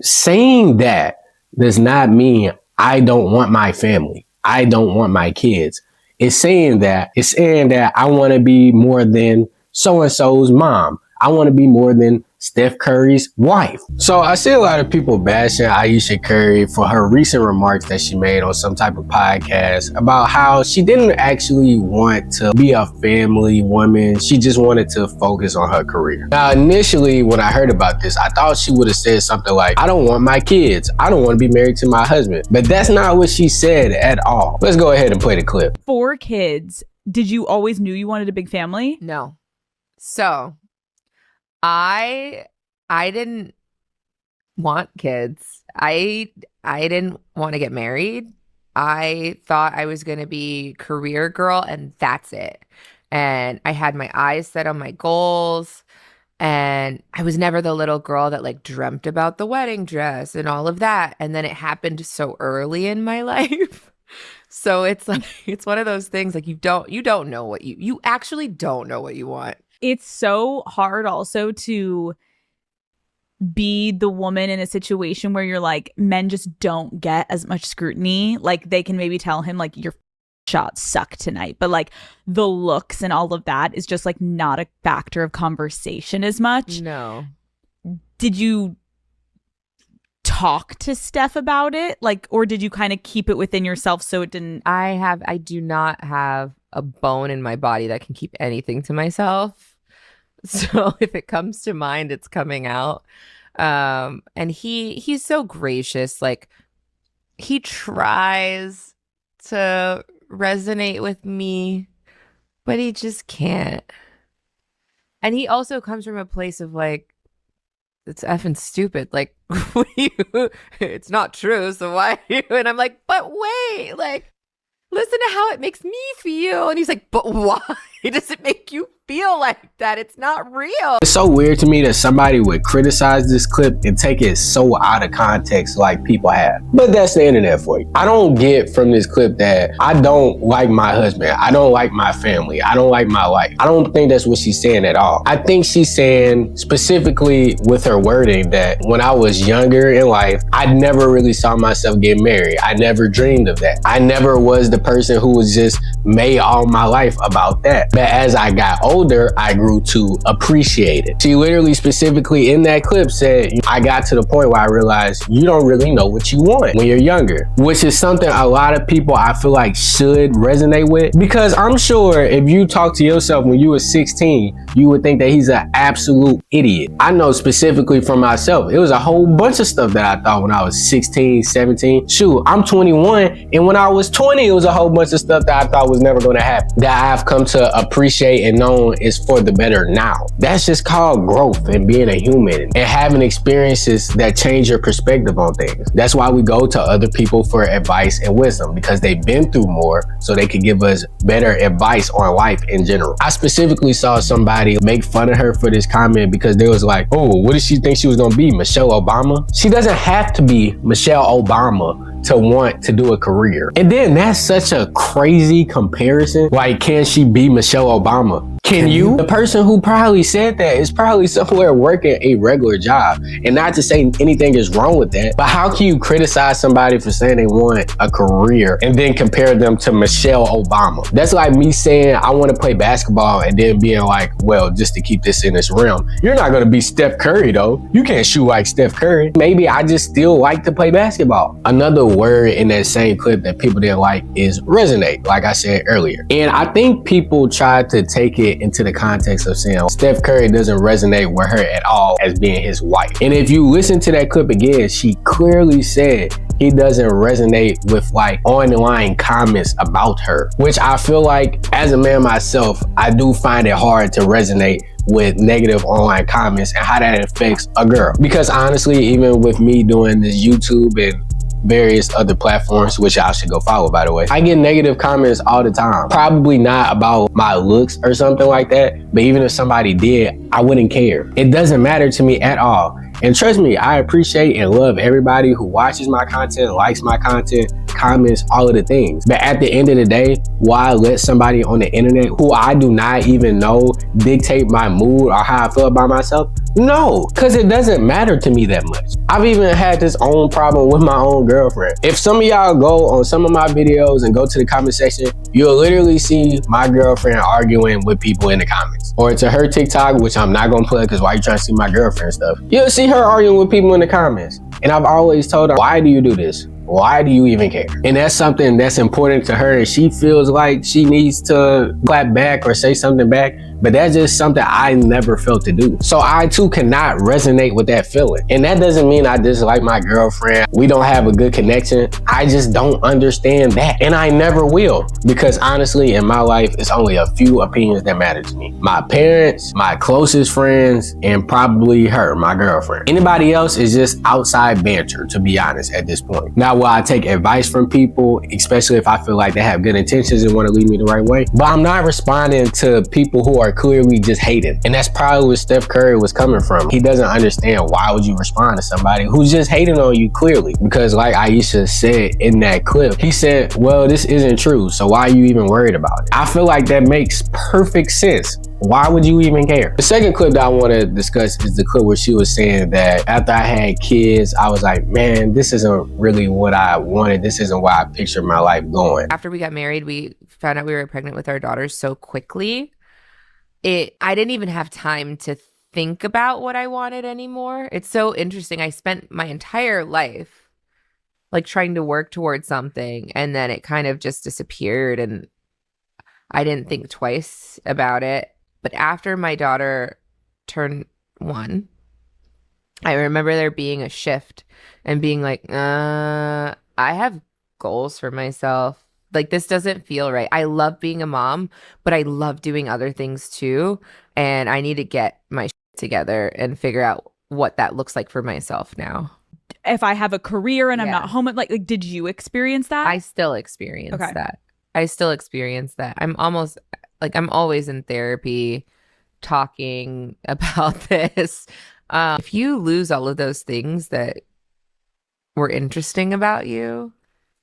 saying that does not mean I don't want my family. I don't want my kids. It's saying that I want to be more than so-and-so's mom. I want to be more than Steph Curry's wife. So I see a lot of people bashing Ayesha Curry for her recent remarks that she made on some type of podcast about how she didn't actually want to be a family woman. She just wanted to focus on her career. Now, initially, when I heard about this, I thought she would have said something like, I don't want my kids. I don't want to be married to my husband. But that's not what she said at all. Let's go ahead and play the clip. 4 kids. Did you always knew you wanted a big family? No. So I didn't want kids. I didn't want to get married. I thought I was going to be career girl and that's it. And I had my eyes set on my goals. And I was never the little girl that like dreamt about the wedding dress and all of that. And then it happened so early in my life. So it's like, it's one of those things like you don't know what you actually don't know what you want. It's so hard also to be the woman in a situation where you're like, men just don't get as much scrutiny. Like they can maybe tell him like your shots suck tonight, but like the looks and all of that is just like not a factor of conversation as much. No. Did you talk to Steph about it? Like, or did you kind of keep it within yourself so it didn't? I do not have a bone in my body that can keep anything to myself. So if it comes to mind, it's coming out. And he's so gracious. Like he tries to resonate with me, but he just can't. And he also comes from a place of like, it's effing stupid. Like, it's not true. So why are you? And I'm like, but wait, like, listen to how it makes me feel. And he's like, but why does it make you feel like that? It's not real. It's so weird to me that somebody would criticize this clip and take it so out of context like people have. But that's the internet for you. I don't get from this clip that I don't like my husband. I don't like my family. I don't like my life. I don't think that's what she's saying at all. I think she's saying specifically with her wording that when I was younger in life, I never really saw myself getting married. I never dreamed of that. I never was the person who was just made all my life about that. But as I got older, I grew to appreciate it. She literally specifically in that clip said, I got to the point where I realized you don't really know what you want when you're younger, which is something a lot of people I feel like should resonate with, because I'm sure if you talk to yourself when you were 16, you would think that he's an absolute idiot. I know specifically for myself, it was a whole bunch of stuff that I thought when I was 16, 17. Shoot, I'm 21, and when I was 20, it was a whole bunch of stuff that I thought was never going to happen, that I've come to appreciate and know is for the better now. That's just called growth and being a human and having experiences that change your perspective on things. That's why we go to other people for advice and wisdom, because they've been through more so they can give us better advice on life in general. I specifically saw somebody make fun of her for this comment because they was like, oh, what did she think she was going to be, Michelle Obama? She doesn't have to be Michelle Obama to want to do a career. And then that's such a crazy comparison. Like, can she be Michelle Obama? Can you? The person who probably said that is probably somewhere working a regular job. And not to say anything is wrong with that, but how can you criticize somebody for saying they want a career and then compare them to Michelle Obama? That's like me saying I want to play basketball and then being like, well, just to keep this in this realm, you're not going to be Steph Curry though. You can't shoot like Steph Curry. Maybe I just still like to play basketball. Another word in that same clip that people didn't like is resonate, like I said earlier. And I think people tried to take it into the context of saying Steph Curry doesn't resonate with her at all as being his wife. And if you listen to that clip again, she clearly said he doesn't resonate with like online comments about her, which I feel like as a man myself, I do find it hard to resonate with negative online comments and how that affects a girl. Because honestly, even with me doing this YouTube and various other platforms, which y'all should go follow, by the way, I get negative comments all the time. Probably not about my looks or something like that, but even if somebody did, I wouldn't care. It doesn't matter to me at all. And trust me, I appreciate and love everybody who watches my content, likes my content, comments, all of the things. But at the end of the day, why let somebody on the internet who I do not even know dictate my mood or how I feel about myself? No, because it doesn't matter to me that much. I've even had this own problem with my own girlfriend. If some of y'all go on some of my videos and go to the comment section, you'll literally see my girlfriend arguing with people in the comments. Or to her TikTok, which I'm not gonna play because why you trying to see my girlfriend stuff? You'll see her arguing with people in the comments. And I've always told her, why do you do this? Why do you even care? And that's something that's important to her. And she feels like she needs to clap back or say something back. But that's just something I never felt to do. So I too cannot resonate with that feeling. And that doesn't mean I dislike my girlfriend. We don't have a good connection. I just don't understand that. And I never will. Because honestly, in my life, it's only a few opinions that matter to me. My parents, my closest friends, and probably her, my girlfriend. Anybody else is just outside banter, to be honest, at this point. Now, will I take advice from people, especially if I feel like they have good intentions and want to lead me the right way? But I'm not responding to people who are clearly just hating. And that's probably where Steph Curry was coming from. He doesn't understand why would you respond to somebody who's just hating on you clearly. Because like Ayesha said in that clip, he said, well, this isn't true, so why are you even worried about it? I feel like that makes perfect sense. Why would you even care? The second clip that I want to discuss is the clip where she was saying that after I had kids, I was like, man, this isn't really what I wanted. This isn't why I pictured my life going. After we got married, we found out we were pregnant with our daughters so quickly. I didn't even have time to think about what I wanted anymore. It's so interesting. I spent my entire life like trying to work towards something, and then it kind of just disappeared, and I didn't think twice about it. But after my daughter turned 1, I remember there being a shift and being like, I have goals for myself. Like, this doesn't feel right. I love being a mom, but I love doing other things too. And I need to get my shit together and figure out what that looks like for myself now. If I have a career and I'm not home, like did you experience that? I still experience that. I still experience that. I'm always in therapy talking about this. If you lose all of those things that were interesting about you,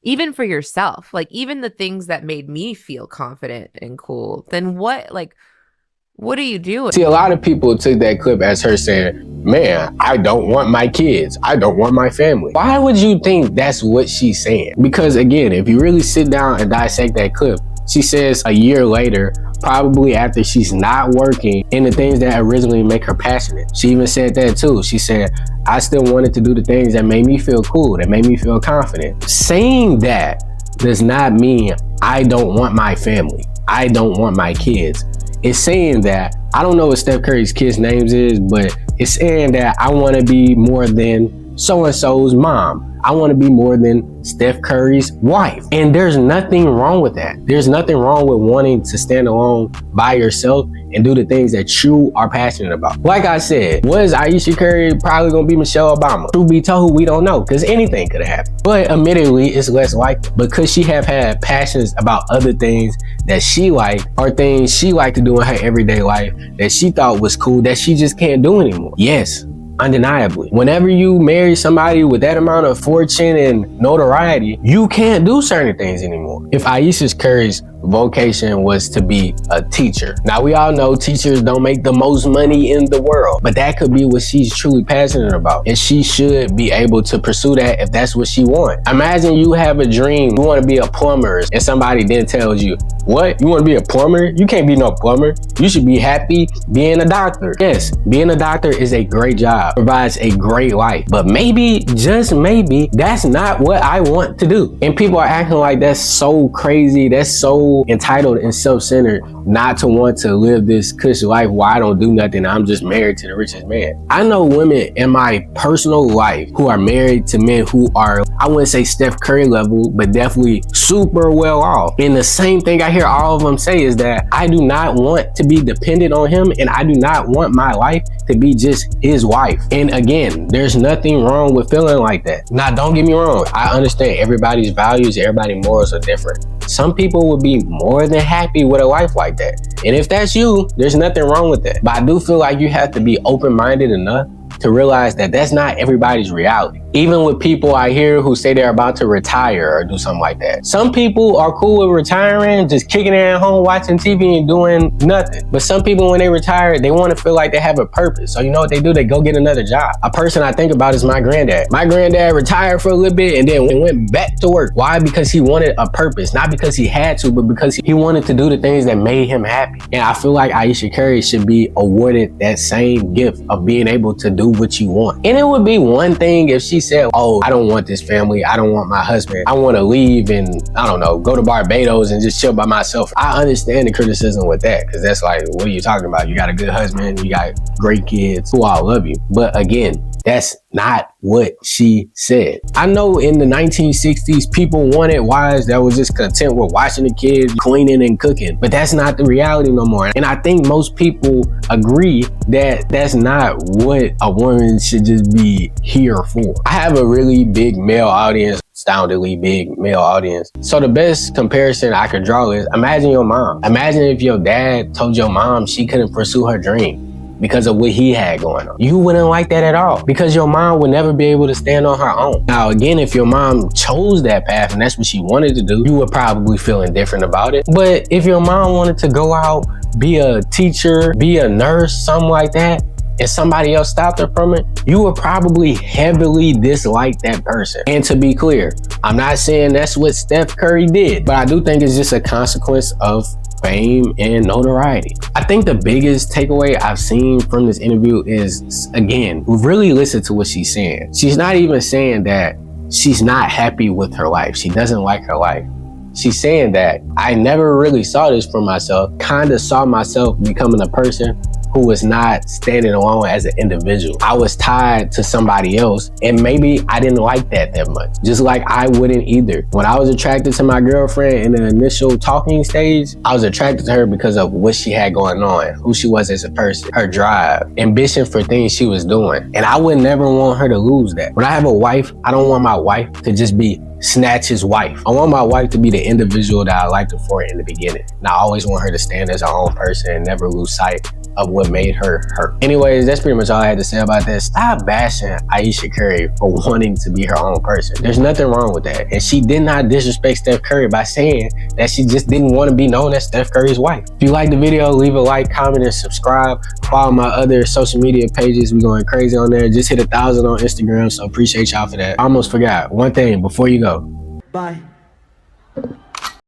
even for yourself, like even the things that made me feel confident and cool, then what are you doing? See, a lot of people took that clip as her saying, man, I don't want my kids. I don't want my family. Why would you think that's what she's saying? Because again, if you really sit down and dissect that clip, she says a year later, probably after she's not working in the things that originally make her passionate. She even said that too. She said, I still wanted to do the things that made me feel cool, that made me feel confident. Saying that does not mean I don't want my family. I don't want my kids. It's saying that, I don't know what Steph Curry's kids' names is, but it's saying that I want to be more than so-and-so's mom. I want to be more than Steph Curry's wife. And there's nothing wrong with that. There's nothing wrong with wanting to stand alone by yourself and do the things that you are passionate about. Like I said, was Ayesha Curry probably going to be Michelle Obama? Truth be told, we don't know, because anything could have happened. But admittedly, it's less likely because she have had passions about other things that she liked, or things she liked to do in her everyday life that she thought was cool that she just can't do anymore. Yes, undeniably. Whenever you marry somebody with that amount of fortune and notoriety, you can't do certain things anymore. If Ayesha Curry's vocation was to be a teacher, now we all know teachers don't make the most money in the world, but that could be what she's truly passionate about, and she should be able to pursue that if that's what she wants. Imagine you have a dream, you want to be a plumber, and somebody then tells you, what? You want to be a plumber? You can't be no plumber. You should be happy being a doctor. Yes, being a doctor is a great job, provides a great life, but maybe, just maybe, that's not what I want to do. And people are acting like that's so crazy, that's so entitled and self-centered not to want to live this cush life where I don't do nothing, I'm just married to the richest man. I know women in my personal life who are married to men who are, I wouldn't say Steph Curry level, but definitely super well off. And the same thing I hear all of them say is that I do not want to be dependent on him, and I do not want my life to be just his wife. And again, there's nothing wrong with feeling like that. Now, don't get me wrong. I understand everybody's values, everybody's morals are different. Some people would be more than happy with a life like that. And if that's you, there's nothing wrong with that. But I do feel like you have to be open-minded enough to realize that that's not everybody's reality. Even with people I hear who say they're about to retire or do something like that. Some people are cool with retiring, just kicking it at home, watching TV and doing nothing. But some people, when they retire, they want to feel like they have a purpose. So you know what they do? They go get another job. A person I think about is my granddad. My granddad retired for a little bit and then went back to work. Why? Because he wanted a purpose. Not because he had to, but because he wanted to do the things that made him happy. And I feel like Ayesha Curry should be awarded that same gift of being able to do what you want. And it would be one thing if she said, oh, I don't want this family. I don't want my husband. I want to leave and, I don't know, go to Barbados and just chill by myself. I understand the criticism with that, because that's like, what are you talking about? You got a good husband. You got great kids who all love you. But again, that's not what she said. I know in the 1960s, people wanted wives that was just content with watching the kids, cleaning and cooking, but that's not the reality no more. And I think most people agree that that's not what a woman should just be here for. I have a really big male audience, astoundingly big male audience. So the best comparison I could draw is, imagine your mom. Imagine if your dad told your mom she couldn't pursue her dream because of what he had going on. You wouldn't like that at all, because your mom would never be able to stand on her own. Now, again, if your mom chose that path and that's what she wanted to do, you would probably feel indifferent about it. But if your mom wanted to go out, be a teacher, be a nurse, something like that, and somebody else stopped her from it, you would probably heavily dislike that person. And to be clear, I'm not saying that's what Steph Curry did, but I do think it's just a consequence of fame and notoriety. I think the biggest takeaway I've seen from this interview is, again, really listen to what she's saying. She's not even saying that she's not happy with her life. She doesn't like her life. She's saying that I never really saw this for myself, kind of saw myself becoming a person who was not standing alone as an individual. I was tied to somebody else, and maybe I didn't like that much. Just like I wouldn't either. When I was attracted to my girlfriend in the initial talking stage, I was attracted to her because of what she had going on, who she was as a person, her drive, ambition for things she was doing. And I would never want her to lose that. When I have a wife, I don't want my wife to just be Snatch's wife. I want my wife to be the individual that I liked her for in the beginning. And I always want her to stand as her own person and never lose sight of what made her her. Anyways, that's pretty much all I had to say about that. Stop bashing Ayesha Curry for wanting to be her own person. There's nothing wrong with that. And she did not disrespect Steph Curry by saying that she just didn't want to be known as Steph Curry's wife. If you like the video, leave a like, comment, and subscribe. Follow my other social media pages. We're going crazy on there. Just hit 1,000 on Instagram, so appreciate y'all for that. I almost forgot one thing before you go. Bye.